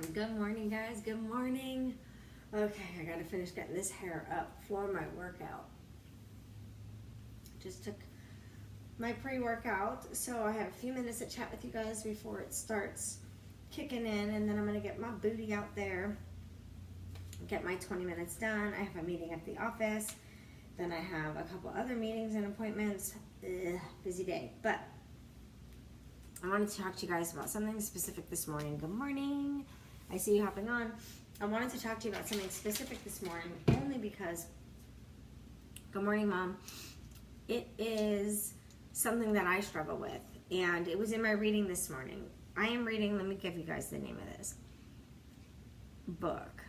Good morning, guys. Good morning. Okay, I gotta finish getting this hair up for my workout. Just took my pre-workout, so I have a few minutes to chat with you guys before it starts kicking in, and then I'm gonna get my booty out there, get my 20 minutes done. I have a meeting at the office, then I have a couple other meetings and appointments. Busy day, but I wanted to talk to you guys about something specific this morning. Good morning. I see you hopping on. I wanted to talk to you about something specific this morning only because, good morning, Mom. It is something that I struggle with, and it was in my reading this morning. I am reading, let me give you guys the name of this book.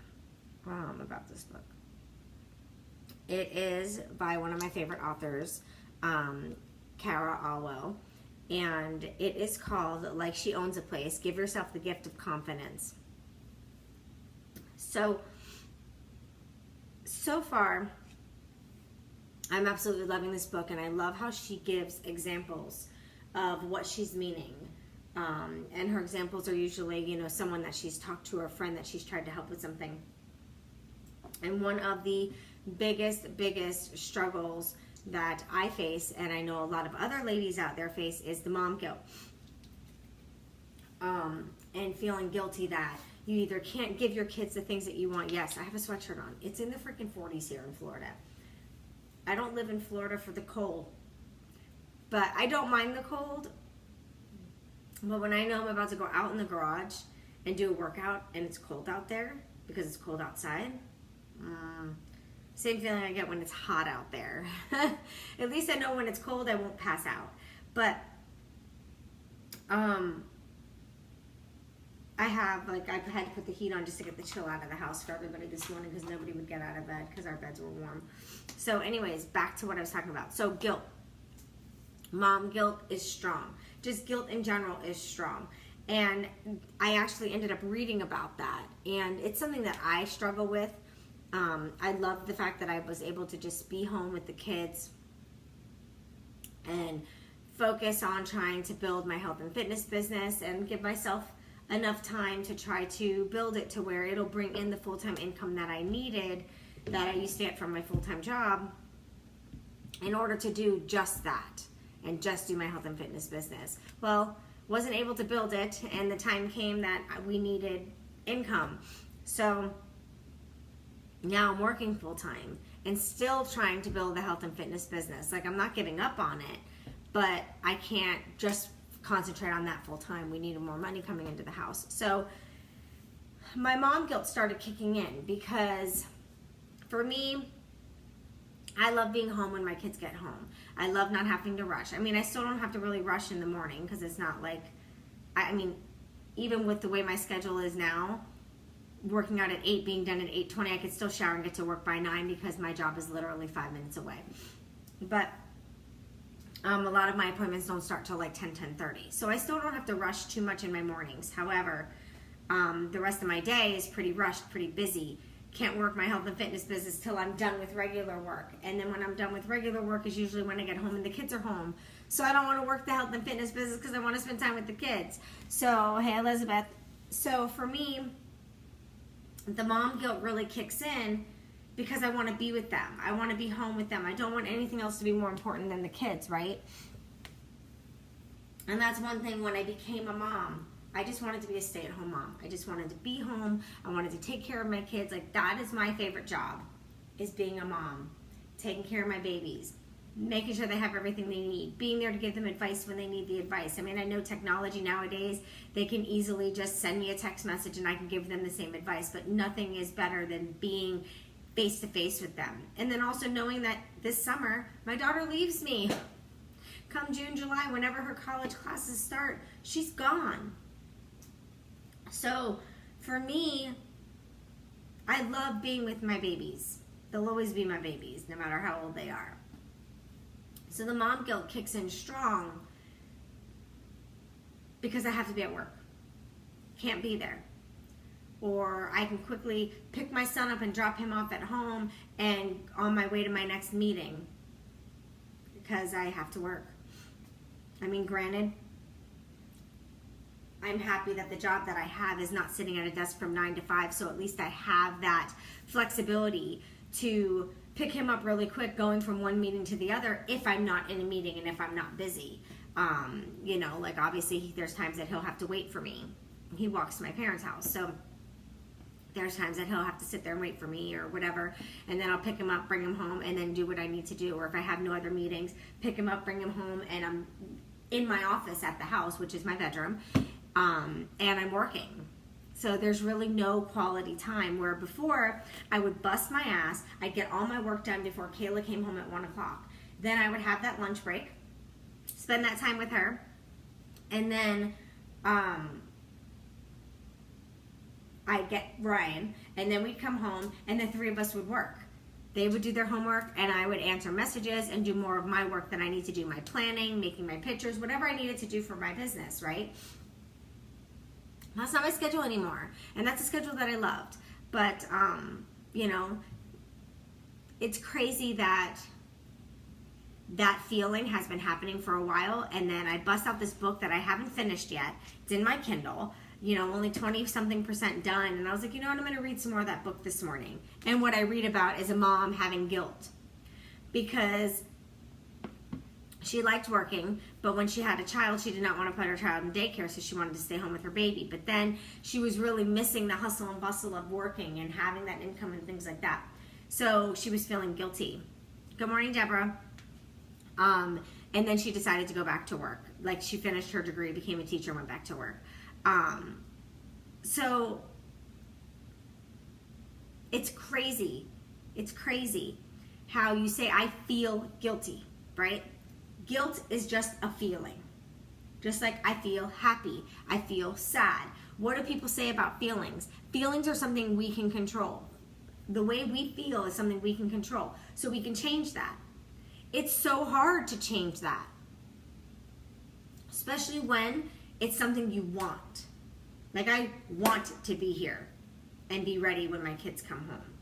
About this book. It is by one of my favorite authors, Kara Alwell, and it is called Like She Owns a Place, Give Yourself the Gift of Confidence. So far, I'm absolutely loving this book, and I love how she gives examples of what she's meaning. And her examples are usually, someone that she's talked to or a friend that she's tried to help with something. And one of the biggest struggles that I face, and I know a lot of other ladies out there face, is the mom guilt. And feeling guilty that you either can't give your kids the things that you want. Yes, I have a sweatshirt on. It's in the freaking 40s here in Florida. I don't live in Florida for the cold, but I don't mind the cold. But when I know I'm about to go out in the garage and do a workout and it's cold out there because it's cold outside, same feeling I get when it's hot out there. At least I know when it's cold I won't pass out. But I've had to put the heat on just to get the chill out of the house for everybody this morning because nobody would get out of bed because our beds were warm. So anyways, back to what I was talking about. So guilt. Mom guilt is strong. Just guilt in general is strong. And I actually ended up reading about that. And it's something that I struggle with. I love the fact that I was able to just be home with the kids and focus on trying to build my health and fitness business and give myself enough time to try to build it to where it'll bring in the full-time income that I needed, that I used to get from my full-time job, in order to do just that and just do my health and fitness business. Well, wasn't able to build it, and the time came that we needed income. So now I'm working full-time and still trying to build the health and fitness business. Like, I'm not giving up on it, but I can't just concentrate on that full-time. We needed more money coming into the house. So my mom guilt started kicking in because for me, I love being home when my kids get home. I love not having to rush. I mean, I still don't have to really rush in the morning because it's not like, even with the way my schedule is now, working out at 8, being done at 8:20, I could still shower and get to work by 9 because my job is literally 5 minutes away. But a lot of my appointments don't start till like 10:30. So I still don't have to rush too much in my mornings. However, the rest of my day is pretty rushed, pretty busy. Can't work my health and fitness business till I'm done with regular work. And then when I'm done with regular work is usually when I get home and the kids are home. So I don't want to work the health and fitness business because I want to spend time with the kids. So, hey, Elizabeth. So for me, the mom guilt really kicks in because I want to be with them. I want to be home with them. I don't want anything else to be more important than the kids, right? And that's one thing when I became a mom. I just wanted to be a stay-at-home mom. I just wanted to be home. I wanted to take care of my kids. Like, that is my favorite job, is being a mom. Taking care of my babies. Making sure they have everything they need. Being there to give them advice when they need the advice. I mean, I know technology nowadays, they can easily just send me a text message and I can give them the same advice. But nothing is better than being face-to-face with them. And then also knowing that this summer, my daughter leaves me. Come June, July, whenever her college classes start, she's gone. So for me, I love being with my babies. They'll always be my babies, no matter how old they are. So the mom guilt kicks in strong because I have to be at work. Can't be there. Or I can quickly pick my son up and drop him off at home and on my way to my next meeting because I have to work. I mean, granted, I'm happy that the job that I have is not sitting at a desk from 9 to 5, so at least I have that flexibility to pick him up really quick going from one meeting to the other if I'm not in a meeting and if I'm not busy. You know, like obviously there's times that he'll have to wait for me. He walks to my parents' house, so there's times that he'll have to sit there and wait for me or whatever, and then I'll pick him up, bring him home, and then do what I need to do. Or if I have no other meetings, pick him up, bring him home, and I'm in my office at the house, which is my bedroom, and I'm working. So there's really no quality time, where before I would bust my ass, I'd get all my work done before Kayla came home at 1 o'clock. Then I would have that lunch break, spend that time with her, and then I'd get Ryan, and then we'd come home, and the three of us would work. They would do their homework, and I would answer messages and do more of my work than I need to do, my planning, making my pictures, whatever I needed to do for my business, right? That's not my schedule anymore, and that's a schedule that I loved. But, you know, it's crazy that that feeling has been happening for a while, and then I bust out this book that I haven't finished yet. It's in my Kindle. You know, only 20-something% done. And I was like, you know what, I'm going to read some more of that book this morning. And what I read about is a mom having guilt. Because she liked working, but when she had a child, she did not want to put her child in daycare, so she wanted to stay home with her baby. But then she was really missing the hustle and bustle of working and having that income and things like that. So she was feeling guilty. Good morning, Deborah. And then she decided to go back to work. Like, she finished her degree, became a teacher, went back to work. So it's crazy. It's crazy how you say, I feel guilty, right? Guilt is just a feeling. Just like I feel happy, I feel sad. What do people say about feelings? Feelings are something we can control. The way we feel is something we can control. So we can change that. It's so hard to change that. Especially when it's something you want. Like, I want to be here and be ready when my kids come home.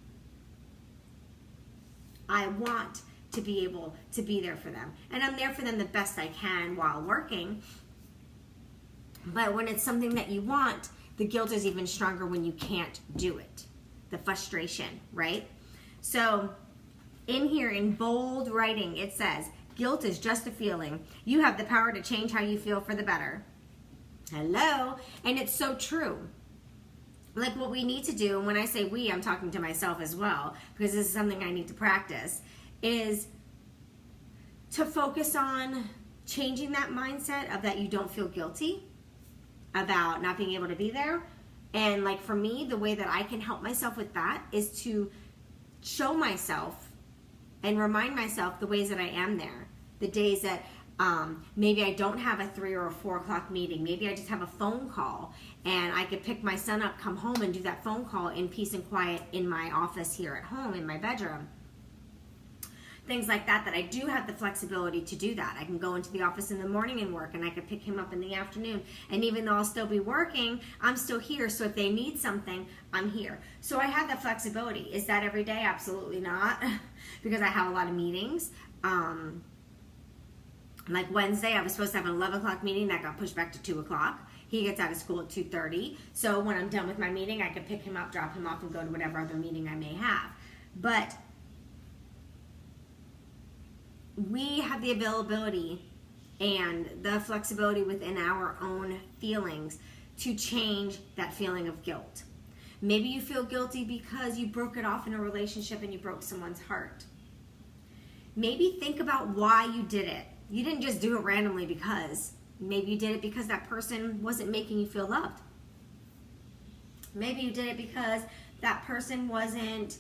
I want to be able to be there for them. And I'm there for them the best I can while working. But when it's something that you want, the guilt is even stronger when you can't do it. The frustration, right? So in here in bold writing, it says, guilt is just a feeling. You have the power to change how you feel for the better. Hello. And it's so true. Like, what we need to do, and when I say we, I'm talking to myself as well, because this is something I need to practice, is to focus on changing that mindset of that you don't feel guilty about not being able to be there. And like, for me, the way that I can help myself with that is to show myself and remind myself the ways that I am there. The days that maybe I don't have a 3 or a 4 o'clock meeting. Maybe I just have a phone call, and I could pick my son up, come home, and do that phone call in peace and quiet in my office here at home, in my bedroom. Things like that, that I do have the flexibility to do that. I can go into the office in the morning and work, and I could pick him up in the afternoon. And even though I'll still be working, I'm still here. So if they need something, I'm here. So I have that flexibility. Is that every day? Absolutely not, because I have a lot of meetings. Like Wednesday, I was supposed to have an 11 o'clock meeting that got pushed back to 2 o'clock. He gets out of school at 2:30. So when I'm done with my meeting, I could pick him up, drop him off, and go to whatever other meeting I may have. But we have the availability and the flexibility within our own feelings to change that feeling of guilt. Maybe you feel guilty because you broke it off in a relationship and you broke someone's heart. Maybe think about why you did it. You didn't just do it randomly because. Maybe you did it because that person wasn't making you feel loved. Maybe you did it because that person wasn't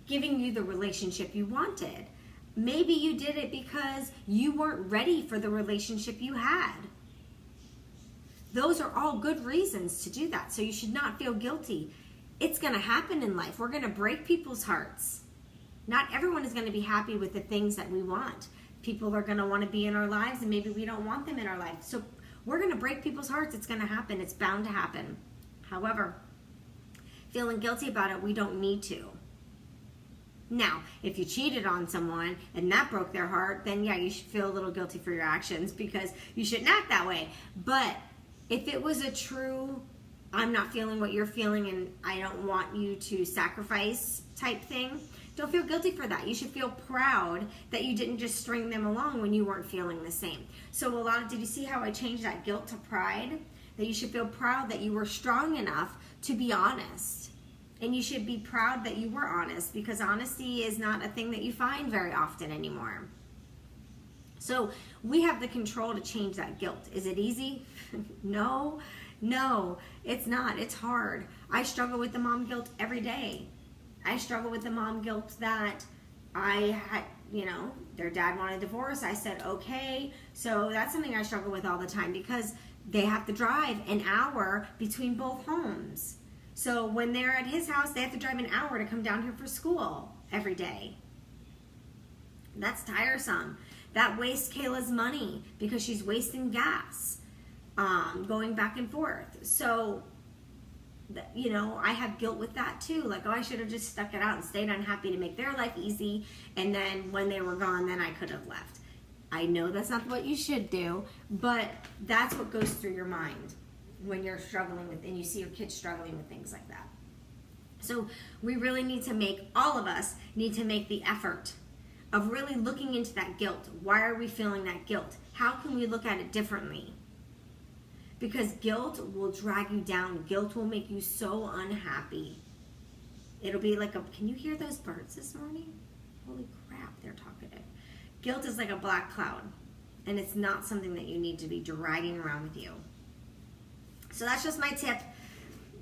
giving you the relationship you wanted. Maybe you did it because you weren't ready for the relationship you had. Those are all good reasons to do that. So you should not feel guilty. It's going to happen in life. We're going to break people's hearts. Not everyone is going to be happy with the things that we want. People are going to want to be in our lives, and maybe we don't want them in our life. So we're going to break people's hearts. It's going to happen. It's bound to happen. However, feeling guilty about it, we don't need to. Now, if you cheated on someone and that broke their heart, then yeah, you should feel a little guilty for your actions because you shouldn't act that way. But If it was a true, I'm not feeling what you're feeling and I don't want you to sacrifice type thing, don't feel guilty for that. You should feel proud that you didn't just string them along when you weren't feeling the same. So did you see how I changed that guilt to pride? That you should feel proud that you were strong enough to be honest. And you should be proud that you were honest, because honesty is not a thing that you find very often anymore. So we have the control to change that guilt. Is it easy? No, it's not. It's hard. I struggle with the mom guilt every day. I struggle with the mom guilt that I had, their dad wanted a divorce. I said, okay. So that's something I struggle with all the time, because they have to drive an hour between both homes. So when they're at his house, they have to drive an hour to come down here for school every day. That's tiresome. That wastes Kayla's money because she's wasting gas going back and forth. So, I have guilt with that too. Like, I should have just stuck it out and stayed unhappy to make their life easy. And then when they were gone, then I could have left. I know that's not what you should do, but that's what goes through your mind when you're struggling with, and you see your kids struggling with things like that. So we really need to all of us need to make the effort of really looking into that guilt. Why are we feeling that guilt? How can we look at it differently? Because guilt will drag you down. Guilt will make you so unhappy. It'll be like can you hear those birds this morning? Holy crap, they're talkative. Guilt is like a black cloud, and it's not something that you need to be dragging around with you. So that's just my tip.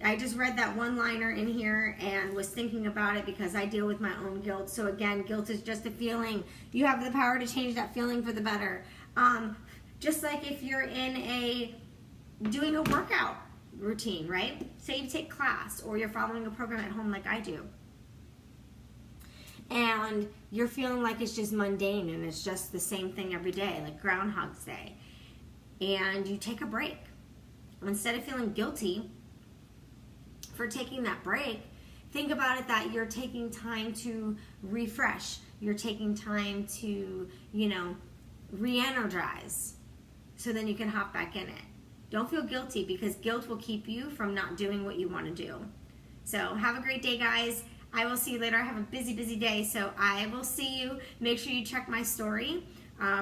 I just read that one-liner in here and was thinking about it because I deal with my own guilt. So again, guilt is just a feeling. You have the power to change that feeling for the better. Just like if you're doing a workout routine, right? Say you take class or you're following a program at home like I do. And you're feeling like it's just mundane and it's just the same thing every day, like Groundhog's Day. And you take a break. Instead of feeling guilty for taking that break, think about it that you're taking time to refresh. You're taking time to, re-energize so then you can hop back in it. Don't feel guilty, because guilt will keep you from not doing what you want to do. So have a great day, guys. I will see you later. I have a busy day, so I will see you. Make sure you check my story.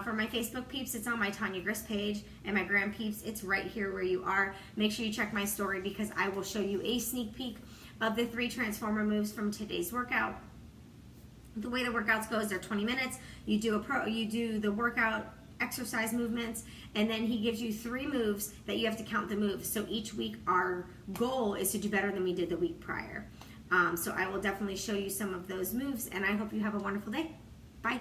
For my Facebook peeps, it's on my Tanya Grist page, and my Gram peeps, it's right here where you are. Make sure you check my story, because I will show you a sneak peek of the 3 transformer moves from today's workout. The way the workouts goes, they're 20 minutes. You do the workout exercise movements, and then he gives you 3 moves that you have to count the moves. So each week our goal is to do better than we did the week prior. So I will definitely show you some of those moves, and I hope you have a wonderful day. Bye.